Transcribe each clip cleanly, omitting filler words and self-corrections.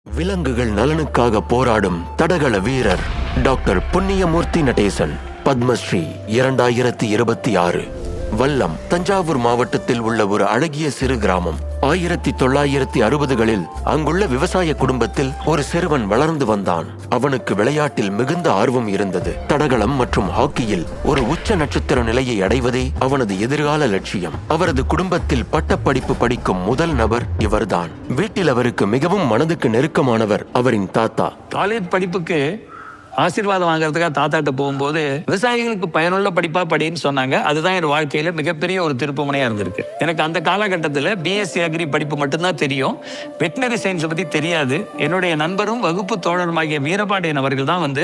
விலங்குகள் நலனுக்காக போராடும் தடகள வீரர் டாக்டர் புண்ணியமூர்த்தி நடேசன் பத்மஸ்ரீ 2026. வல்லம் தஞ்சாவூர் மாவட்டத்தில் உள்ள ஒரு அழகிய சிறு கிராமம். 1960களில் அங்குள்ள விவசாய குடும்பத்தில் ஒரு சிறுவன் வளர்ந்து வந்தான். அவனுக்கு விளையாட்டில் மிகுந்த ஆர்வம் இருந்தது. தடகளம் மற்றும் ஹாக்கியில் ஒரு உச்ச நட்சத்திர நிலையை அடைவதே அவனது எதிர்கால லட்சியம். அவரது குடும்பத்தில் பட்டப்படிப்பு படிக்கும் முதல் நபர் இவர்தான். வீட்டில் அவருக்கு மிகவும் மனதுக்கு நெருக்கமானவர் அவரின் தாத்தா. காலேஜ் படிப்புக்கு ஆசீர்வாதம் வாங்குறதுக்காக தாத்தாட்ட போகும்போது விவசாயிகளுக்கு பயனுள்ள படிப்பா படின்னு சொன்னாங்க. அதுதான் என் வாழ்க்கையில மிகப்பெரிய ஒரு திருப்புமுனையா இருந்திருக்கு. எனக்கு அந்த காலகட்டத்தில் பிஎஸ்சி அக்ரி படிப்பு மட்டும்தான் தெரியும். வெட்டினரி சயின்ஸை பத்தி தெரியாது. என்னுடைய நண்பரும் வகுப்பு தோழருமாகிய வீரபாண்டியன் அவர்கள் தான்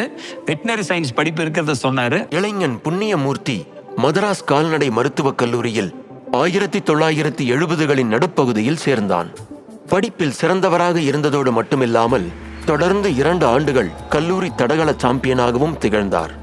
வெட்டினரி சயின்ஸ் படிப்பு இருக்கிறத சொன்னாரு. இளைஞன் புண்ணியமூர்த்தி மதராஸ் கால்நடை மருத்துவக் கல்லூரியில் 1970களின் நடுப்பகுதியில் சேர்ந்தான். படிப்பில் சிறந்தவராக இருந்ததோடு மட்டுமில்லாமல் தொடர்ந்து 2 ஆண்டுகள் கல்லூரி தடகள சாம்பியனாகவும் திகழ்ந்தார்.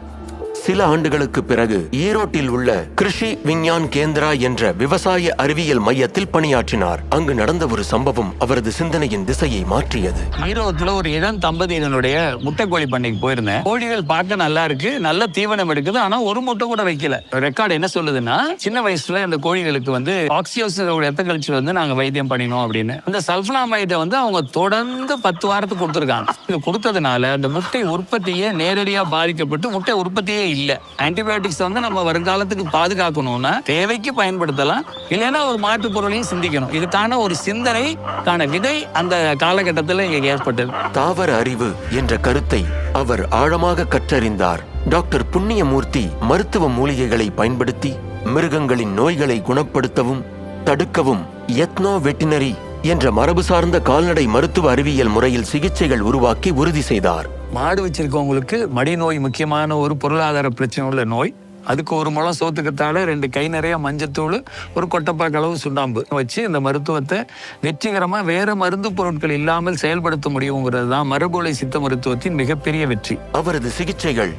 சில ஆண்டுகளுக்கு பிறகு ஈரோட்டில் உள்ள கிருஷி விஞ்ஞான் கேந்திரா என்ற விவசாய அறிவியல் மையத்தில் பணியாற்றினார். அங்கு நடந்த ஒரு சம்பவம் அவரது சிந்தனையின் திசையை மாற்றியது. ஈரோட்டில் ஒரு இளம் தம்பதியினுடைய முட்டை கோழி பண்ணைக்கு போயிருந்தேன். கோழிகள் பார்க்க நல்லா இருக்கு, நல்ல தீவனம் எடுக்குது, ஆனா ஒரு முட்டை கூட வைக்கல. ரெக்கார்டு என்ன சொல்லுதுன்னா, சின்ன வயசுல அந்த கோழிகளுக்கு ஆக்சியோசின் ரத்த கழிச்சு நாங்க வைத்தியம் பண்ணினோம் அப்படின்னு. அந்த சல்ஃபனாமைடை அவங்க தொடர்ந்து 10 வாரத்துக்கு கொடுத்துருக்காங்க. இது கொடுத்ததுனால அந்த முட்டை உற்பத்தியே நேரடியா பாதிக்கப்பட்டு முட்டை உற்பத்தியே இல்ல. ஆன்டிபயோட்டிக்ஸ் நம்ம வருங்காலத்துக்கு பாதுகாக்கணும்னா தேவைக்கு பயன்படுத்தலாம், இல்லைன்னா ஒரு மாற்று பொருளையும் சிந்திக்கணும். இதுக்கான ஒரு சிந்தனைக்கான விதை அந்த காலகட்டத்தில் இங்க ஏற்பட்டது. தாவர அறிவு என்ற கருத்தை அவர் ஆழமாக கற்றறிந்தார். டாக்டர் புண்ணியமூர்த்தி மருத்துவ மூலிகைகளை பயன்படுத்தி மிருகங்களின் நோய்களை குணப்படுத்தவும் தடுக்கவும் எத்னோ வெட்டினரி என்ற மரபு சார்ந்த கால்நடை மருத்துவ அறிவியல் முறையில் சிகிச்சைகள் உருவாக்கி உறுதி செய்தார். மாடு வச்சிருக்கவங்களுக்கு மடி நோய் முக்கியமான ஒரு பொருளாதார பிரச்சனை உள்ள நோய். அதுக்கு ஒரு முழம் சோத்துக்கத்தால 2 கை நிறைய மஞ்சத்தூள், ஒரு கொட்டப்பாக்கு அளவு சுண்ணாம்பு வச்சு இந்த மருத்துவத்தை வெற்றிகரமா வேற மருந்து பொருட்கள் இல்லாமல் செயல்படுத்த முடியுங்கிறது தான் மரபுவழி சித்த மருத்துவத்தின் மிகப்பெரிய வெற்றி. அவரது சிகிச்சைகள்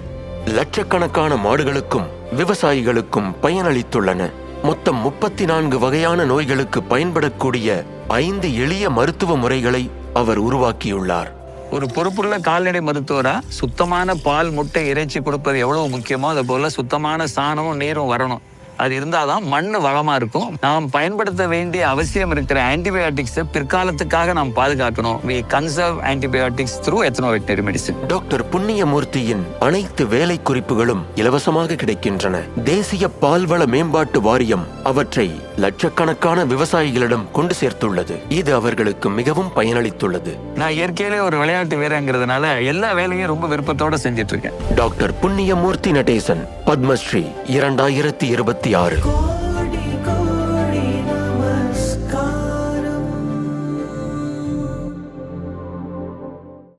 லட்சக்கணக்கான மாடுகளுக்கும் விவசாயிகளுக்கும் பயனளித்துள்ளன. மொத்தம் 34 வகையான நோய்களுக்கு பயன்படக்கூடிய 5 எளிய மருத்துவ முறைகளை அவர் உருவாக்கியுள்ளார். ஒரு பொறுப்புள்ள கால்நடை மருத்துவரா சுத்தமான பால், முட்டை, இறைச்சி கொடுப்பது எவ்வளவு முக்கியமோ அது போல சுத்தமான சாணமும் நீரும் வரணும். அது இருந்தாதான் மண் வளமா இருக்கும். நாம் பயன்படுத்த வேண்டிய அவசியம் இருக்கிற ஆன்டிபயோட்டிக்ஸை பிற்காலத்துக்காக நாம் பாதுகாக்கணும். We conserve antibiotics through ethno-veterinary medicine. Doctor புண்ணியமூர்த்தியின் அனைத்து வேலை குறிப்புகளும் இலவசமாக கிடைக்கின்றன. தேசிய பால்வள மேம்பாட்டு வாரியம் அவற்றை லட்சக்கணக்கான விவசாயிகளிடம் கொண்டு சேர்த்துள்ளது. இது அவர்களுக்கு மிகவும் பயனளித்துள்ளது. நான் இயற்கையிலே ஒரு விளையாட்டு வீரங்கிறதுனால எல்லா வேலையும் ரொம்ப விருப்பத்தோட செஞ்சிட்டு இருக்கேன். டாக்டர் புண்ணியமூர்த்தி நடேசன் பத்மஸ்ரீ 2026.